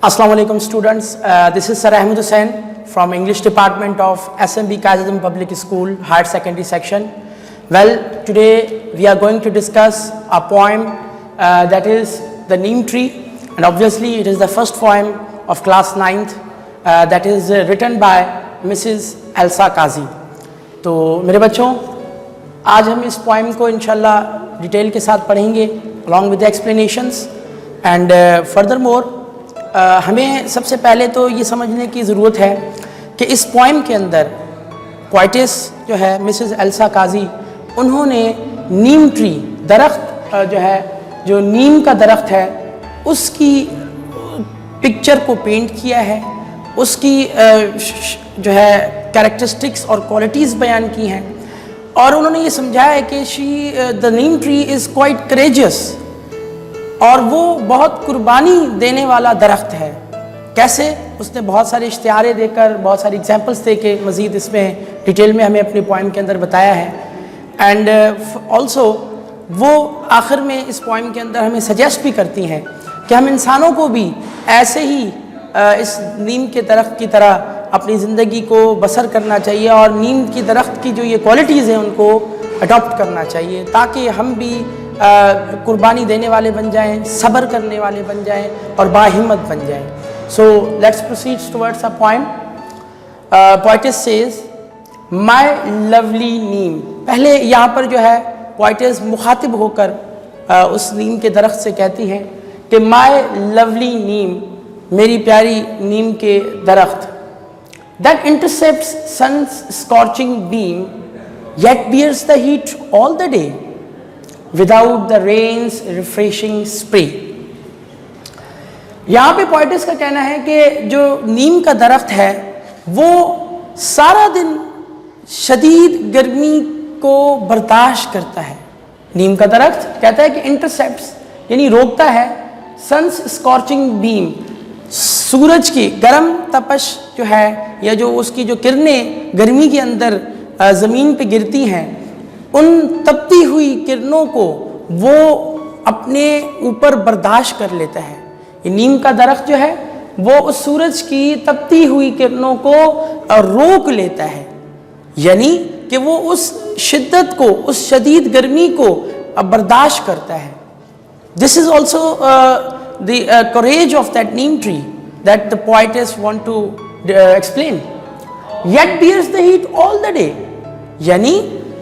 Assalamu alaikum students, this is Sir Ahmed Hussain from English department of SMB Qaid Public School Higher Secondary section. Well, today we are going to discuss a poem that is the Neem Tree, and obviously it is the first poem of class 9th that is written by Mrs. Elsa Qazi. तो मेरे बच्चों, आज हम इस poem को इंशाल्लाह detail के साथ पढ़ेंगे along with the explanations and furthermore हमें सबसे पहले तो ये समझने की ज़रूरत है कि इस पोएम के अंदर पोइटेस जो है मिसेस एल्सा काजी, उन्होंने नीम ट्री दरख्त जो नीम का दरख्त है उसकी पिक्चर को पेंट किया है, उसकी जो है कैरेक्टरिस्टिक्स और क्वालिटीज़ बयान की हैं और उन्होंने ये समझाया है कि the neem tree is quite courageous और वो बहुत कुर्बानी देने वाला दरख्त है। कैसे? उसने बहुत सारे इश्तिहारे देकर, बहुत सारी एग्जांपल्स दे के मज़ीद इसमें डिटेल में हमें अपनी पोएम के अंदर बताया है। एंड ऑल्सो वो आखिर में इस पोएम के अंदर हमें सजेस्ट भी करती हैं कि हम इंसानों को भी ऐसे ही इस नीम के दरख्त की तरह अपनी ज़िंदगी को बसर करना चाहिए और नीम की दरख्त की जो ये क्वालिटीज़ हैं उनको अडॉप्ट करना चाहिए ताकि हम भी कुर्बानी देने वाले बन जाएं, सब्र करने वाले बन जाएं और बाहिम्मत बन जाएं। So let's proceed towards a poem. Poetess says my lovely neem. पहले यहाँ पर जो है पोएटेस मुखातिब होकर उस नीम के दरख्त से कहती हैं कि माय लवली नीम, मेरी प्यारी नीम के दरख्त, that intercepts sun's scorching beam yet bears the heat all the day without the rain's refreshing spray। यहाँ पे पोइटेस का कहना है कि जो नीम का दरख्त है वो सारा दिन शदीद गर्मी को बर्दाश्त करता है। नीम का दरख्त कहता है कि इंटरसेप्ट्स यानी रोकता है सन्स स्कॉर्चिंग बीम, सूरज की गर्म तपश जो है या जो उसकी जो किरणें गर्मी के अंदर ज़मीन पे गिरती हैं, उन तपती हुई किरणों को वो अपने ऊपर बर्दाश्त कर लेता है। ये नीम का दरख्त जो है वो उस सूरज की तपती हुई किरणों को रोक लेता है, यानी कि वो उस शिद्दत को, उस शदीद गर्मी को बर्दाश्त करता है। This is also the courage of that neem tree that the poetess want to explain, yet bears the heat all the day, यानी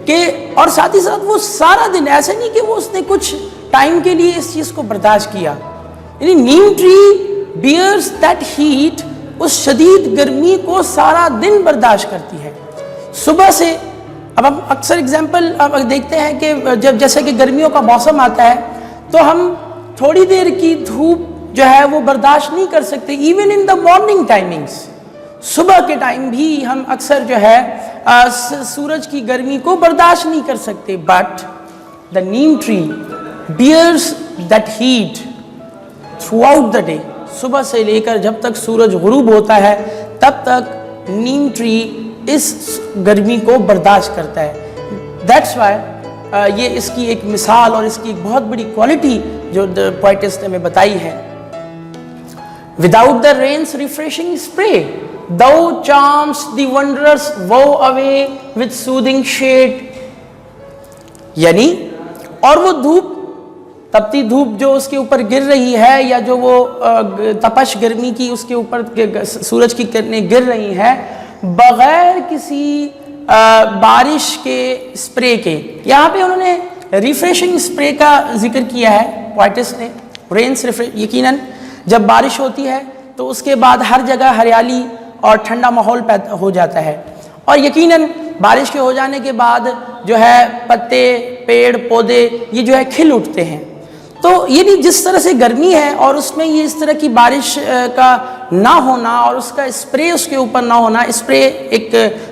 कि और साथ ही साथ वो सारा दिन, ऐसे नहीं कि वो उसने कुछ टाइम के लिए इस चीज़ को बर्दाश्त किया, यानी नीम ट्री bears that heat, उस शदीद गर्मी को सारा दिन बर्दाश्त करती है। सुबह से अब हम अक्सर एग्जाम्पल अब देखते हैं कि जब जैसे कि गर्मियों का मौसम आता है तो हम थोड़ी देर की धूप जो है वो बर्दाश्त नहीं कर सकते। Even in the morning timings, सुबह के टाइम भी हम अक्सर जो है सूरज की गर्मी को बर्दाश्त नहीं कर सकते। But the neem tree bears that heat throughout the day. सुबह से लेकर जब तक सूरज गुरूब होता है तब तक नीम ट्री इस गर्मी को बर्दाश्त करता है। दैट्स वाई ये इसकी एक मिसाल और इसकी एक बहुत बड़ी क्वालिटी जो पोएटेस ने हमें बताई है। Without the rain's refreshing spray, thou charms the wanderers woe away with soothing shade। यानी और वो धूप, तपती धूप जो उसके ऊपर गिर रही है या जो वो तपश गर्मी की उसके ऊपर सूरज की किरणें गिर रही हैं बगैर किसी बारिश के स्प्रे के। यहाँ पे उन्होंने रिफ्रेशिंग स्प्रे का जिक्र किया है पोएटेस ने। रेन्स यकीनन जब बारिश होती है तो उसके बाद हर जगह हरियाली और ठंडा माहौल पैदा हो जाता है और यकीनन बारिश के हो जाने के बाद जो है पत्ते, पेड़ पौधे ये जो है खिल उठते हैं। तो ये भी जिस तरह से गर्मी है और उसमें ये इस तरह की बारिश का ना होना और उसका स्प्रे उसके ऊपर ना होना, स्प्रे एक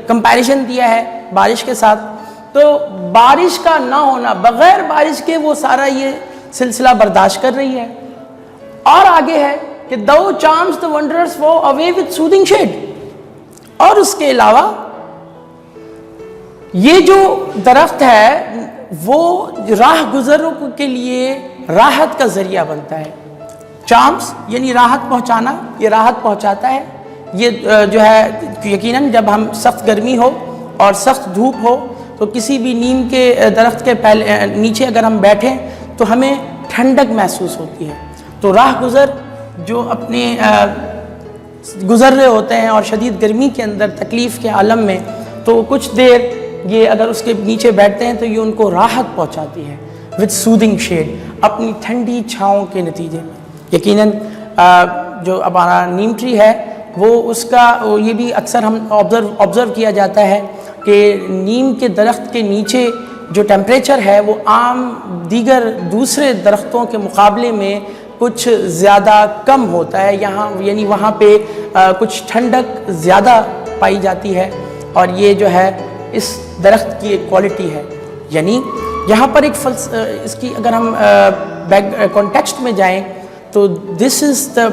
कंपैरिजन दिया है बारिश के साथ, तो बारिश का ना होना, बग़ैर बारिश के वो सारा ये सिलसिला बर्दाश्त कर रही है। और आगे है कि दो चार्म्स द वंडरर्स वो अवे विद सूदिंग शेड। और उसके अलावा ये जो दरख्त है वो राह गुजरों के लिए राहत का जरिया बनता है। چامس یعنی راحت پہنچانا، یہ راحت پہنچاتا ہے. یہ جو ہے یقیناً جب ہم سخت گرمی ہو اور سخت دھوپ ہو تو کسی بھی نیم کے درخت کے نیچے اگر ہم بیٹھیں تو ہمیں ٹھنڈک محسوس ہوتی ہے. تو راہ گزر جو اپنے گزر رہے ہوتے ہیں اور شدید گرمی کے اندر تکلیف کے عالم میں، تو کچھ دیر یہ اگر اس کے نیچے بیٹھتے ہیں تو یہ ان کو راحت پہنچاتی ہے وتھ سودنگ شیڈ، اپنی ٹھنڈی چھاؤں کے نتیجے میں. یقیناً جو ہمارا نیم ٹری ہے وہ اس کا یہ بھی اکثر ہم آبزرو کیا جاتا ہے کہ نیم کے درخت کے نیچے جو ٹیمپریچر ہے وہ عام دیگر دوسرے درختوں کے مقابلے میں کچھ زیادہ کم ہوتا ہے. یہاں یعنی وہاں پہ کچھ ٹھنڈک زیادہ پائی جاتی ہے، اور یہ جو ہے اس درخت کی ایک کوالٹی ہے. یعنی یہاں پر ایک اس کی اگر ہم کانٹیکسٹ میں جائیں تو this is the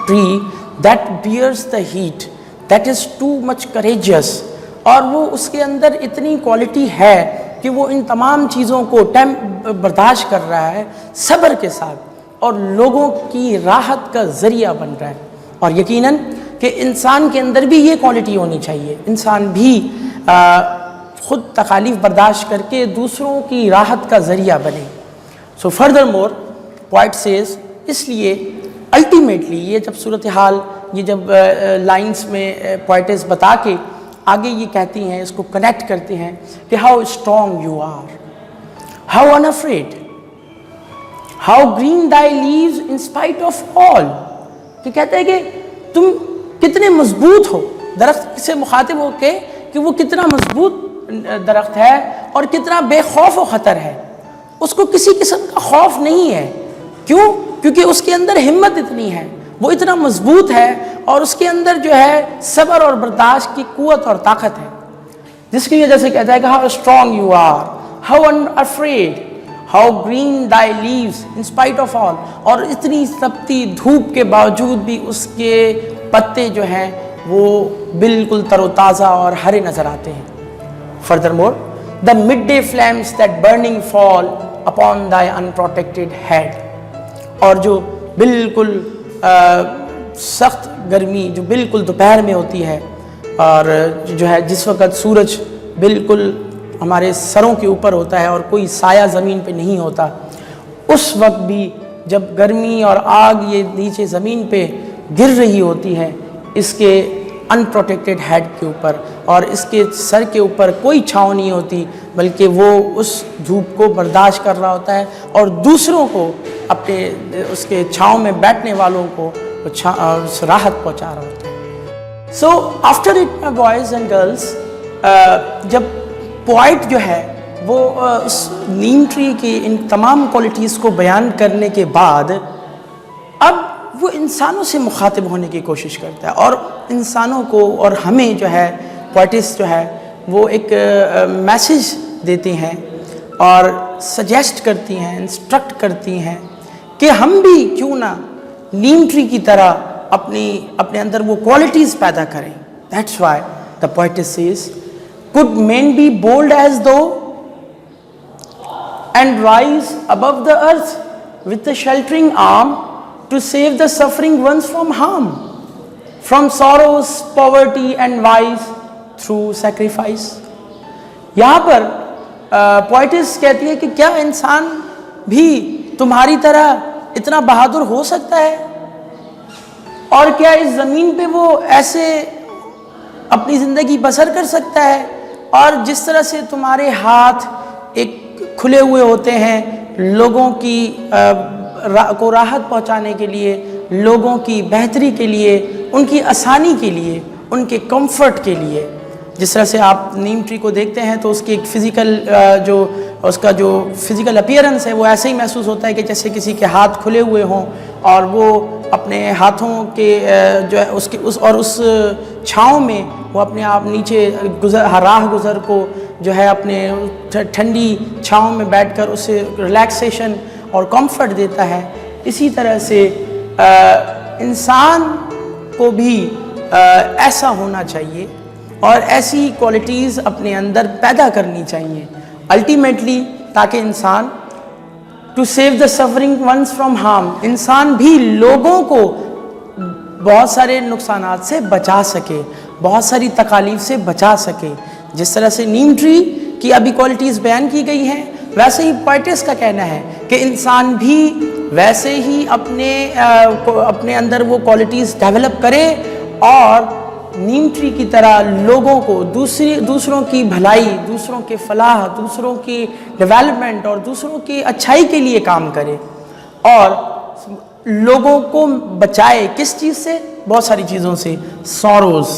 tree that bears the heat, that is too much courageous, اور وہ اس کے اندر اتنی کوالٹی ہے کہ وہ ان تمام چیزوں کو برداشت کر رہا ہے صبر کے ساتھ، اور لوگوں کی راحت کا ذریعہ بن رہا ہے. اور یقیناً کہ انسان کے اندر بھی یہ کوالٹی ہونی چاہیے، انسان بھی خود تکالیف برداشت کر کے دوسروں کی راحت کا ذریعہ بنے. سو فردر مور پوائٹ سیز، اس لیے الٹیمیٹلی یہ جب صورتحال یہ جب لائنز میں پوائٹس بتا کے آگے یہ کہتی ہیں، اس کو کنیکٹ کرتے ہیں کہ how strong you are, how unafraid, how green thy leaves in spite of all, کہ کہتے ہیں کہ تم کتنے مضبوط ہو، درخت سے مخاطب ہو کے کہ وہ کتنا مضبوط درخت ہے اور کتنا بے خوف و خطر ہے. اس کو کسی قسم کا خوف نہیں ہے. کیوں؟ کیونکہ اس کے اندر ہمت اتنی ہے، وہ اتنا مضبوط ہے، اور اس کے اندر جو ہے صبر اور برداشت کی قوت اور طاقت ہے، جس کی وجہ سے کہتا ہے کہ how strong you are, how unafraid, how green thy leaves in spite of all, اور اتنی تپتی دھوپ کے باوجود بھی اس کے پتے جو ہیں وہ بالکل تر و تازہ اور ہرے نظر آتے ہیں. Furthermore, the midday flames that burning fall upon thy unprotected head، اور جو بالکل سخت گرمی جو بالکل دوپہر میں ہوتی ہے، اور جو ہے جس وقت سورج بالکل ہمارے سروں کے اوپر ہوتا ہے اور کوئی سایہ زمین پہ نہیں ہوتا، اس وقت بھی جب گرمی اور آگ یہ نیچے زمین پہ گر رہی ہوتی ہے اس کے انپروٹیکٹڈ ہیڈ کے اوپر، اور اس کے سر کے اوپر کوئی چھاؤں نہیں ہوتی، بلکہ وہ اس دھوپ کو برداشت کر رہا ہوتا ہے اور دوسروں کو اپنے اس کے چھاؤں میں بیٹھنے والوں کو راحت پہنچا رہا ہوتا ہے. So after it my boys and girls, جب پوائٹ جو ہے وہ اس نیم ٹری کی ان تمام کوالٹیز کو بیان کرنے کے بعد اب وہ انسانوں سے مخاطب ہونے کی کوشش کرتا ہے، اور انسانوں کو اور ہمیں جو ہے پوائٹس جو ہے وہ ایک میسیج دیتی ہیں اور سجیسٹ کرتی ہیں، انسٹرکٹ کرتی ہیں کہ ہم بھی کیوں نہ نیم ٹری کی طرح اپنے اندر وہ کوالٹیز پیدا کریں. That's why the poetess says could men be bold as though and rise above the earth with the sheltering arm to save the suffering ones from harm, from sorrows, poverty and vice through sacrifice. یہاں پر points کہتی ہے کہ کیا انسان بھی تمہاری طرح اتنا بہادر ہو سکتا ہے، اور کیا اس زمین پہ وہ ایسے اپنی زندگی بسر کر سکتا ہے، اور جس طرح سے تمہارے ہاتھ ایک کھلے ہوئے ہوتے ہیں لوگوں کی کو راحت پہنچانے کے لیے، لوگوں کی بہتری کے لیے، ان کی آسانی کے لیے، ان کے کمفرٹ کے لیے. جس طرح سے آپ نیم ٹری کو دیکھتے ہیں تو اس کی ایک فزیکل اس کا جو فزیکل اپیرنس ہے وہ ایسے ہی محسوس ہوتا ہے کہ جیسے کسی کے ہاتھ کھلے ہوئے ہوں، اور وہ اپنے ہاتھوں کے جو ہے اس چھاؤں میں وہ اپنے آپ نیچے راہ گزر کو جو ہے اپنے ٹھنڈی چھاؤں میں بیٹھ کر اسے ریلیکسیشن اور کمفرٹ دیتا ہے. اسی طرح سے انسان کو بھی ایسا ہونا چاہیے اور ایسی کوالٹیز اپنے اندر پیدا کرنی چاہیے الٹیمیٹلی، تاکہ انسان to save the suffering ones from harm. इंसान भी लोगों को बहुत सारे नुकसानात से बचा सके, बहुत सारी तकालीफ से बचा सके. जिस तरह से नीम ट्री की अभी क्वालिटीज़ बयान की गई हैं, वैसे ही पोइटिस का कहना है कि इंसान भी वैसे ही अपने अंदर वो क्वालिटीज़ डेवलप करे और नीम ट्री की तरह लोगों को दूसरों की भलाई, दूसरों के फलाह, दूसरों की डेवलपमेंट और दूसरों की अच्छाई के लिए काम करे और लोगों को बचाए. किस चीज़ से? बहुत सारी चीज़ों से. सॉरोज़,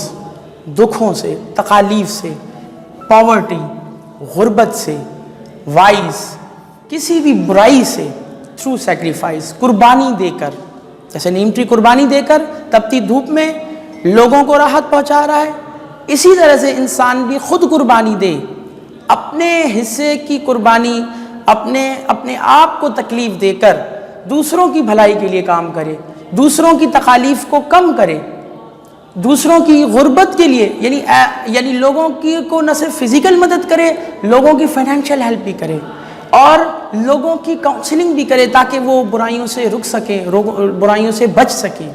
दुखों से, तकालीफ से, पॉवर्टी, गुर्बत से, वाइस, किसी भी बुराई से, थ्रू सेक्रीफाइस, कुर्बानी देकर. जैसे नीम ट्री कुर्बानी देकर तपती धूप में लोगों को राहत पहुंचा रहा है, इसी तरह से इंसान भी खुद कुर्बानी दे, अपने हिस्से की कुर्बानी, अपने आप को तकलीफ़ देकर दूसरों की भलाई के लिए काम करे, दूसरों की तकालीफ को कम करे, दूसरों की गुर्बत के लिए यानी लोगों की को न सिर्फ फिज़िकल मदद करे, लोगों की फाइनेंशियल हेल्प भी करे और लोगों की काउंसलिंग भी करे ताकि वो बुराइयों से रुक सके, बुराइयों से बच सके.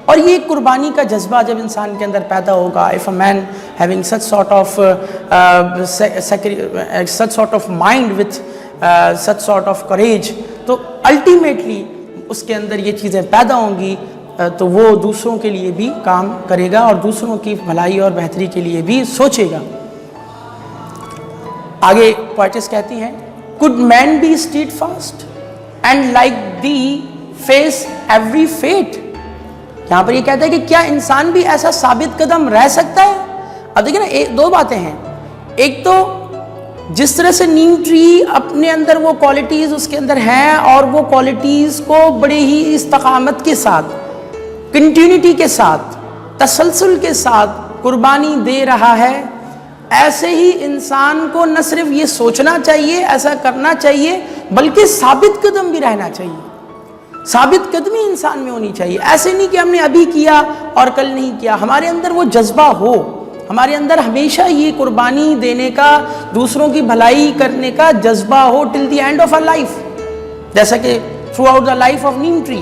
और ये कुर्बानी का जज्बा जब इंसान के अंदर पैदा होगा, if a man having such sort of mind with such sort of courage, तो अल्टीमेटली उसके अंदर ये चीज़ें पैदा होंगी तो वो दूसरों के लिए भी काम करेगा और दूसरों की भलाई और बेहतरी के लिए भी सोचेगा. आगे पोइटिस कहती हैं, could man be steadfast and like thee face every fate. यहाँ पर ये कहता है कि क्या इंसान भी ऐसा साबित कदम रह सकता है? अब देखिए ना, दो बातें हैं. एक तो जिस तरह से नीम ट्री अपने अंदर वो क्वालिटीज़ उसके अंदर हैं और वो क्वालिटीज़ को बड़े ही इस्तकामत के साथ, कंटिन्यूटी के साथ, तसलसल के साथ कुर्बानी दे रहा है, ऐसे ही इंसान को न सिर्फ ये सोचना चाहिए, ऐसा करना चाहिए, बल्कि साबित कदम भी रहना चाहिए. साबित कदमी इंसान में होनी चाहिए. ऐसे नहीं कि हमने अभी किया और कल नहीं किया. हमारे अंदर वो जज्बा हो, हमारे अंदर हमेशा ये कुर्बानी देने का, दूसरों की भलाई करने का जज्बा हो till the end of our life. जैसा कि throughout the life of neem tree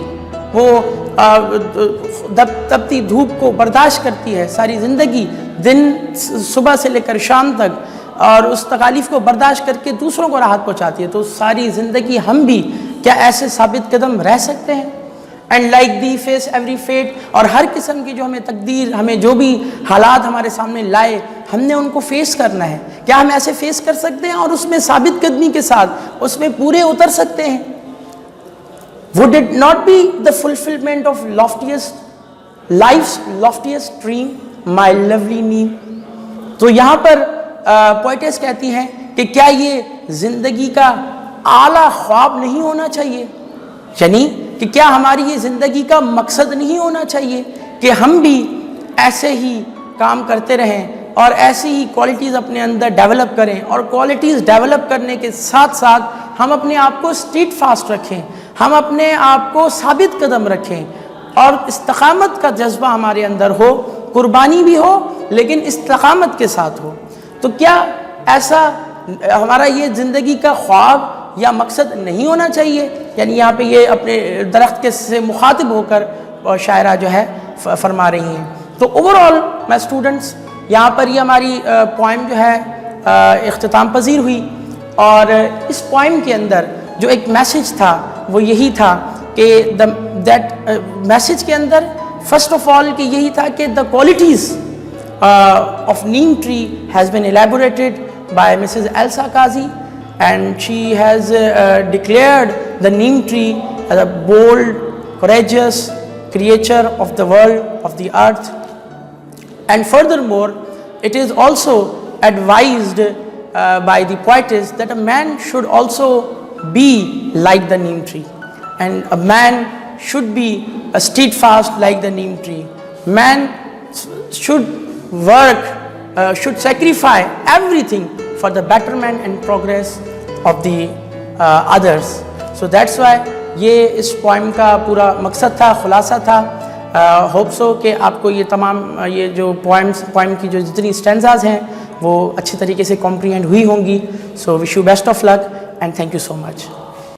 वो तपती धूप को बर्दाश्त करती है सारी ज़िंदगी, दिन सुबह से लेकर शाम तक, और उस तकालीफ को बर्दाश्त करके दूसरों को राहत पहुंचाती है. तो सारी ज़िंदगी हम भी क्या ऐसे साबित कदम रह सकते हैं? And like thee face every fate, और हर किस्म की जो हमें तकदीर, हमें जो भी हालात हमारे सामने लाए, हमने उनको फेस करना है. क्या हम ऐसे फेस कर सकते हैं और उसमें साबित कदमी के साथ उसमें पूरे उतर सकते हैं? Would it not be the fulfillment of life's loftiest dream, my lovely neem? तो यहाँ पर पोइटिस कहती हैं कि क्या ये ज़िंदगी का आला ख्वाब नहीं होना चाहिए? यानी कि क्या हमारी ये ज़िंदगी का मकसद नहीं होना चाहिए कि हम भी ऐसे ही काम करते रहें और ऐसी ही क्वालिटीज़ अपने अंदर डेवलप करें, और क्वालिटीज़ डेवलप करने के साथ साथ हम अपने आप को स्टीड फास्ट रखें, हम अपने आप को साबित कदम रखें और इस्तकामत का जज्बा हमारे अंदर हो, कुर्बानी भी हो लेकिन इस्तकामत के साथ हो. तो क्या ऐसा हमारा ये ज़िंदगी का ख्वाब या मकसद नहीं होना चाहिए? यानी यहाँ पे ये अपने दरख्त के से मुखातिब होकर शायरा जो है फरमा रही हैं. तो ओवरऑल माय स्टूडेंट्स, यहाँ पर ये हमारी पोइम जो है इख्तिताम पजीर हुई, और इस पोइम के अंदर जो एक मैसेज था वो यही था कि दैट मैसेज के अंदर फर्स्ट ऑफ ऑल कि यही था कि the qualities of neem tree has been elaborated by Mrs. Elsa Kazi, and she has declared the neem tree as a bold, courageous creature of the world, of the earth. And furthermore, it is also advised by the poetess that a man should also be like the neem tree, and a man should be steadfast like the neem tree. Man should work, should sacrifice everything for the betterment and progress of the others. So that's why ये इस poem का पूरा मकसद था, खुलासा था. Hope so कि आपको ये तमाम ये जो पोइम की जो जितनी स्टैंजाज हैं वो अच्छी तरीके से कॉम्प्रीहेंड हुई होंगी. So wish you best of luck and thank you so much.